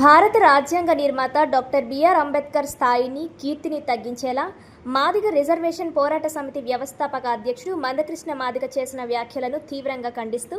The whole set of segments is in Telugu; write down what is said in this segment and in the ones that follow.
భారత రాజ్యాంగ నిర్మాత డాక్టర్ బిఆర్ అంబేద్కర్ స్థాయిని, కీర్తిని తగ్గించేలా మాదిగ రిజర్వేషన్ పోరాట సమితి వ్యవస్థాపక అధ్యక్షుడు మందకృష్ణ మాదిగ చేసిన వ్యాఖ్యలను తీవ్రంగా ఖండిస్తూ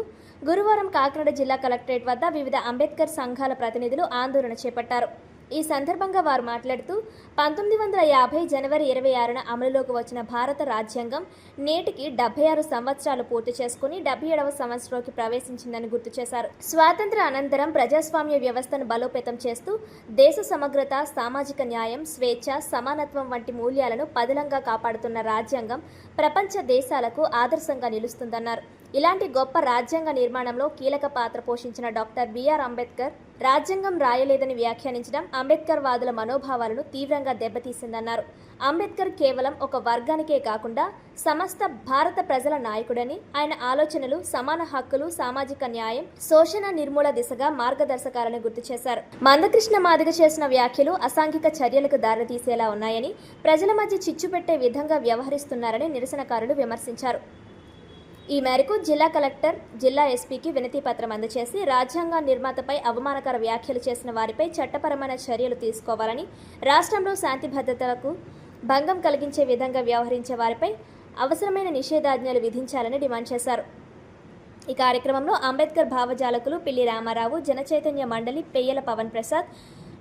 గురువారం కాకినాడ జిల్లా కలెక్టరేట్ వద్ద వివిధ అంబేద్కర్ సంఘాల ప్రతినిధులు ఆందోళన చేపట్టారు. ఈ సందర్భంగా వారు మాట్లాడుతూ 1950 జనవరి 26న అమలులోకి వచ్చిన భారత రాజ్యాంగం నేటికి 76 సంవత్సరాలు పూర్తి చేసుకుని 77వ సంవత్సరంలోకి ప్రవేశించిందని గుర్తు చేశారు. స్వాతంత్ర అనంతరం ప్రజాస్వామ్య వ్యవస్థను బలోపేతం చేస్తూ దేశ సమగ్రత, సామాజిక న్యాయం, స్వేచ్ఛ, సమానత్వం వంటి మూల్యాలను పదిలంగా కాపాడుతున్న రాజ్యాంగం ప్రపంచ దేశాలకు ఆదర్శంగా నిలుస్తుందన్నారు. ఇలాంటి గొప్ప రాజ్యాంగ నిర్మాణంలో కీలక పాత్ర పోషించిన డాక్టర్ బిఆర్ అంబేద్కర్ రాజ్యాంగం రాయలేదని వ్యాఖ్యానించడం అంబేద్కర్ వాదుల మనోభావాలను తీవ్రంగా దెబ్బతీసిందన్నారు. అంబేద్కర్ కేవలం ఒక వర్గానికే కాకుండా సమస్త భారత ప్రజల నాయకుడని, ఆయన ఆలోచనలు సమాన హక్కులు, సామాజిక న్యాయం, శోషణ నిర్మూల దిశగా మార్గదర్శకాలని గుర్తు చేశారు. మందకృష్ణ మాదిగ చేసిన వ్యాఖ్యలు అసాంఘిక చర్యలకు దారితీసేలా ఉన్నాయని, ప్రజల మధ్య చిచ్చు పెట్టే విధంగా వ్యవహరిస్తున్నారని నిరసనకారులు విమర్శించారు. ఈ మేరకు జిల్లా కలెక్టర్ జిల్లా ఎస్పీకి వినతి పత్రం అందజేసి రాజ్యాంగ నిర్మాతపై అవమానకర వ్యాఖ్యలు చేసిన వారిపై చట్టపరమైన చర్యలు తీసుకోవాలని, రాష్ట్రంలో శాంతి భద్రతలకు భంగం కలిగించే విధంగా వ్యవహరించే వారిపై అవసరమైన నిషేధాజ్ఞలు విధించాలని డిమాండ్ చేశారు. ఈ కార్యక్రమంలో అంబేద్కర్ భావజాలకులు పిల్లి రామారావు, జనచైతన్య మండలి పెయ్యల పవన్ ప్రసాద్,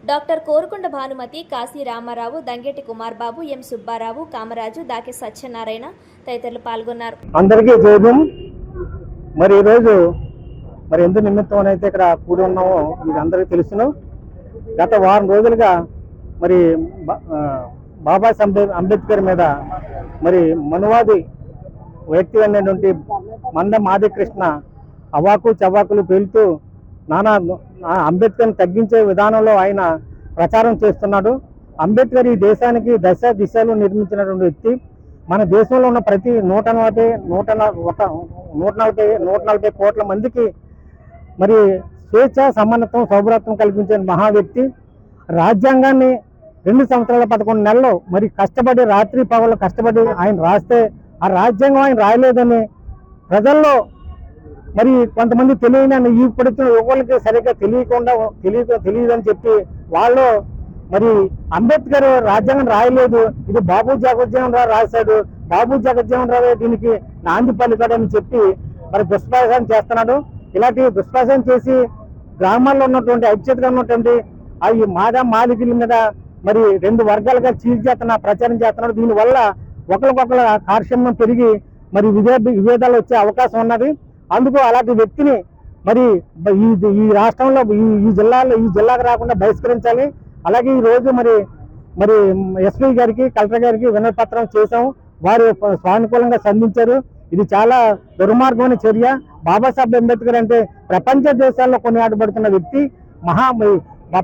డాక్టర్ కోరుకొండ భానుమతి, కాశీ రామారావు, దంగేటి కుమార్ బాబు, ఎం సుబ్బారావు, కామరాజు, దాకే సత్యనారాయణ తదితరులు పాల్గొన్నారు. అందరికీ జైభీం. మరి ఈరోజు ఎందుకు నిమిత్తం అయితే ఇక్కడ కూడి ఉన్నామో మీకు అందరికీ తెలుసును. గత వారం రోజులుగా మరి బాబాసాహెబ్ అంబేద్కర్ మీద మరి మనువాది వ్యక్తి అయినటువంటి మంద మాదికృష్ణ అవాకు చవాకులు పేలుతూ అంబేద్కర్ని తగ్గించే విధానంలో ఆయన ప్రచారం చేస్తున్నాడు. అంబేద్కర్ ఈ దేశానికి దశ దిశలు నిర్మించినటువంటి వ్యక్తి. మన దేశంలో ఉన్న ప్రతి 140 కోట్ల మందికి మరి స్వేచ్ఛ, సమానత్వం, సౌభ్రత్వం కల్పించే మహా వ్యక్తి. రాజ్యాంగాన్ని 2 సంవత్సరాల 11 నెలలు మరి కష్టపడి, రాత్రి పగలు కష్టపడి ఆయన రాస్తే ఆ రాజ్యాంగం ఆయన రాయలేదని ప్రజల్లో మరి కొంతమంది తెలియని ఇప్పుడుతున్న యువకులకి సరిగ్గా తెలియదని చెప్పి వాళ్ళు మరి అంబేద్కర్ రాజ్యాంగం రాయలేదు, ఇది బాబు జగజ్జీవన్ రావు రాశాడు, బాబు జగజ్జీవన్ రావు దీనికి నాంది పలికాడని చెప్పి మరి దుష్ప్రచారం చేస్తున్నాడు. ఇలాంటి దుష్ప్రచారం చేసి గ్రామాల్లో ఉన్నటువంటి ఐక్యతగా ఉన్నటువంటి ఈ మాదిగల మీద మరి 2 వర్గాలుగా ప్రచారం చేస్తున్నాడు. దీనివల్ల ఒకరికొకరు కార్యక్రమం పెరిగి మరి విభేదాలు వచ్చే అవకాశం ఉన్నది. అందుకు అలాంటి వ్యక్తిని మరి ఈ రాష్ట్రంలో ఈ జిల్లాకు రాకుండా బహిష్కరించాలి. అలాగే ఈ రోజు మరి ఎస్పీ గారికి, కలెక్టర్ గారికి వినతి పత్రం చేశాం. వారు సానుకూలంగా స్పందించారు. ఇది చాలా దుర్మార్గమైన చర్య. బాబాసాహెబ్ అంబేద్కర్ అంటే ప్రపంచ దేశాల్లో కొనియాడబడుతున్న వ్యక్తి.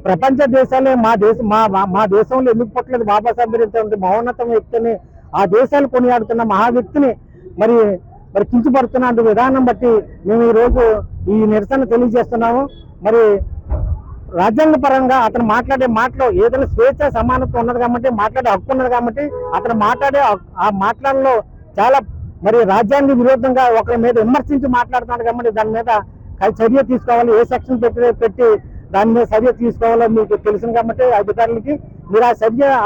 ప్రపంచ దేశాలే మా దేశంలో ఎందుకు పుట్టలేదు బాబాసాహెబ్ మహోన్నత వ్యక్తిని, ఆ దేశాలు కొనియాడుతున్న మహా వ్యక్తిని మరి కించపడుతున్న విధానం బట్టి మేము ఈరోజు ఈ నిరసన తెలియజేస్తున్నాము. మరి రాజ్యాంగ పరంగా అతను మాట్లాడే మాటలో ఏదైనా స్వేచ్ఛ, సమానత్వం ఉన్నది కాబట్టి, మాట్లాడే హక్కు ఉన్నది కాబట్టి అతను మాట్లాడే ఆ మాటలలో చాలా మరి రాజ్యాంగ విరోధంగా ఒకరి మీద విమర్శించి మాట్లాడుతున్నాడు కాబట్టి దాని మీద చర్య తీసుకోవాలి. ఏ సెక్షన్ పెట్టి దాని మీద చర్య తీసుకోవాలో మీకు తెలుసు కాబట్టి అధికారులకి మీరు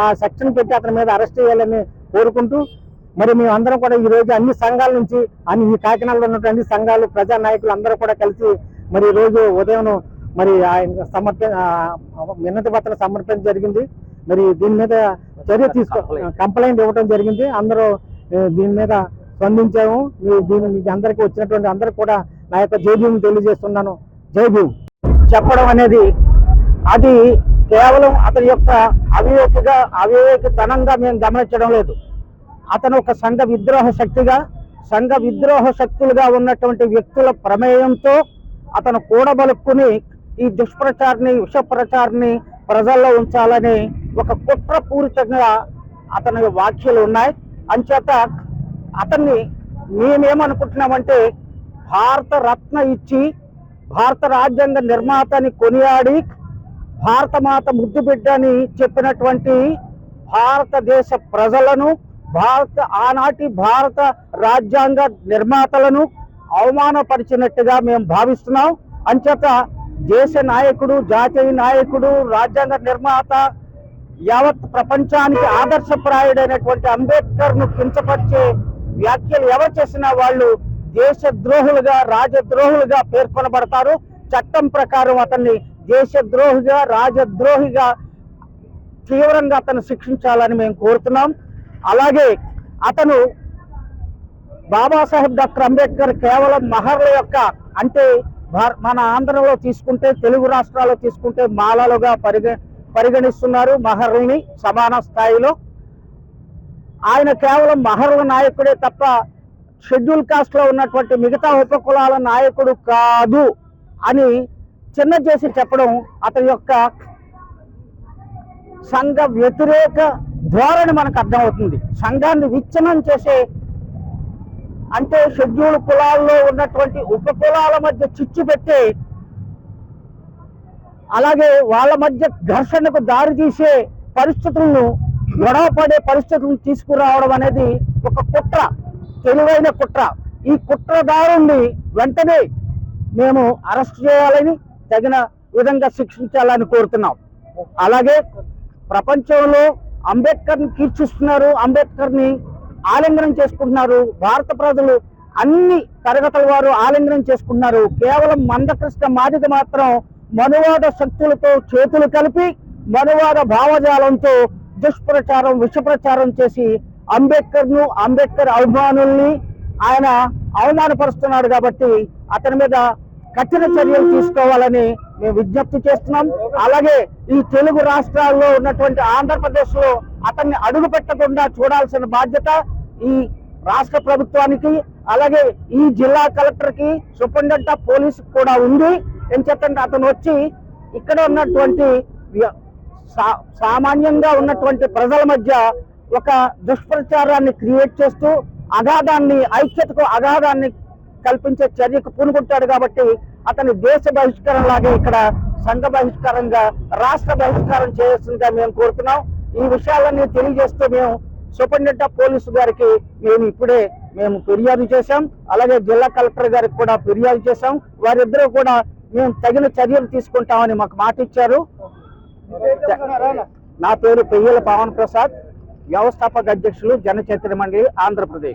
ఆ సెక్షన్ పెట్టి అతని మీద అరెస్ట్ చేయాలని కోరుకుంటూ మరి మేము అందరం కూడా ఈ రోజు అన్ని సంఘాల నుంచి ఈ కాకినాడలో ఉన్నటువంటి సంఘాలు, ప్రజా నాయకులు అందరూ కూడా కలిసి మరి ఈ రోజు ఉదయం మరి ఆయన వినతి పత్రం సమర్పించడం జరిగింది. మరి దీని మీద చర్య కంప్లైంట్ ఇవ్వడం జరిగింది. అందరూ దీని మీద స్పందించాము. మీకు అందరికీ వచ్చినటువంటి అందరూ కూడా నా యొక్క జై భీమ్ తెలియజేస్తున్నాను. జై భీమ్ చెప్పడం అనేది అది కేవలం అతని యొక్క అవివేకతనంగా మేము గమనించడం లేదు. అతను ఒక సంఘ విద్రోహ శక్తులుగా ఉన్నటువంటి వ్యక్తుల ప్రమేయంతో అతను కూడబలుక్కుని ఈ దుష్ప్రచారాన్ని, విష ప్రచారాన్ని ప్రజల్లో ఉంచాలని ఒక కుట్రపూరితంగా అతని వ్యాఖ్యలు ఉన్నాయి. అంచేత అతన్ని మేమేమనుకుంటున్నామంటే భారత రత్న ఇచ్చి భారత రాజ్యాంగ నిర్మాతని కొనియాడి భారతమాత ముద్దు బిడ్డని చెప్పినటువంటి భారతదేశ ప్రజలను, ఆనాటి భారత రాజ్యాంగ నిర్మాతలను అవమానపరిచినట్టుగా మేము భావిస్తున్నాం. అంచేత దేశ నాయకుడు, జాతీయ నాయకుడు, రాజ్యాంగ నిర్మాత, యావత్ ప్రపంచానికి ఆదర్శప్రాయుడైనటువంటి అంబేద్కర్ ను కించపరిచే వ్యాఖ్యలు ఎవరు చేసినా వాళ్ళు దేశద్రోహులుగా, రాజద్రోహులుగా పేర్కొనబడతారు. చట్టం ప్రకారం అతన్ని దేశద్రోహిగా, రాజద్రోహిగా తీవ్రంగా అతను శిక్షించాలని మేము కోరుతున్నాం. అలాగే అతను బాబాసాహెబ్ డాక్టర్ అంబేద్కర్ కేవలం మహర్ల యొక్క, అంటే మన ఆంధ్రలో తీసుకుంటే, తెలుగు రాష్ట్రాల్లో తీసుకుంటే మాలలుగా పరిగణిస్తున్నారు మహర్లని సమాన స్థాయిలో. ఆయన కేవలం మహర్ల నాయకుడే తప్ప షెడ్యూల్ కాస్ట్ లో ఉన్నటువంటి మిగతా ఉపకులాల నాయకుడు కాదు అని చిన్న చేసి చెప్పడం అతని యొక్క సంఘ వ్యతిరేక ధోరణి మనకు అర్థమవుతుంది. సంఘాన్ని విచ్ఛిన్నం చేసే, అంటే షెడ్యూల్ కులాల్లో ఉన్నటువంటి ఉపకులాల మధ్య చిచ్చు పెట్టే, అలాగే వాళ్ళ మధ్య ఘర్షణకు దారి తీసే పరిస్థితులను, గొడవ పడే పరిస్థితులను తీసుకురావడం అనేది ఒక కుట్ర, తెలివైన కుట్ర. ఈ కుట్రదారుణ్ణి వెంటనే మేము అరెస్ట్ చేయాలని, తగిన విధంగా శిక్షించాలని కోరుతున్నాం. అలాగే ప్రపంచంలో అంబేద్కర్ని కీర్తిస్తున్నారు, అంబేద్కర్ని ఆలింగనం చేసుకుంటున్నారు. భారత ప్రజలు అన్ని తరగతుల వారు ఆలింగనం చేసుకుంటున్నారు. కేవలం మందకృష్ణ మాదిగ మాత్రం మనువాద శక్తులతో చేతులు కలిపి మనువాద భావజాలంతో దుష్ప్రచారం, విషప్రచారం చేసి అంబేద్కర్ను, అంబేద్కర్ అభిమానుల్ని ఆయన అవమానపరుస్తున్నాడు. కాబట్టి అతని మీద కఠిన చర్యలు తీసుకోవాలని మేము విజ్ఞప్తి చేస్తున్నాం. అలాగే ఈ తెలుగు రాష్ట్రాల్లో ఉన్నటువంటి ఆంధ్రప్రదేశ్ లో అతన్ని అడుగు పెట్టకుండా చూడాల్సిన బాధ్యత ఈ రాష్ట్ర ప్రభుత్వానికి, అలాగే ఈ జిల్లా కలెక్టర్ కి, సూపరింటెండెంట్ ఆఫ్ పోలీస్ కూడా ఉంది. ఎంచేతంటే అతను వచ్చి ఇక్కడ ఉన్నటువంటి సామాన్యంగా ఉన్నటువంటి ప్రజల మధ్య ఒక దుష్ప్రచారాన్ని క్రియేట్ చేస్తూ అగాధాన్ని, ఐక్యతకు అగాధాన్ని కల్పించే చర్యకు పూనుకుంటాడు. కాబట్టి అతని దేశ బహిష్కరణ లాగే ఇక్కడ సంఘ బహిష్కారంగా, రాష్ట్ర బహిష్కారం చేయాల్సిందిగా మేము కోరుతున్నాం. ఈ విషయాలన్నీ తెలియజేస్తూ మేము సూపరింటెండెంట్ ఆఫ్ పోలీసు గారికి ఇప్పుడే ఫిర్యాదు చేశాం. అలాగే జిల్లా కలెక్టర్ గారికి కూడా ఫిర్యాదు చేశాం. వారిద్దరూ కూడా మేము తగిన చర్యలు తీసుకుంటామని మాకు మాట ఇచ్చారు. నా పేరు పెయ్యల పవన్ ప్రసాద్, వ్యవస్థాపక అధ్యక్షులు జన చైతన్య మండలి, ఆంధ్రప్రదేశ్.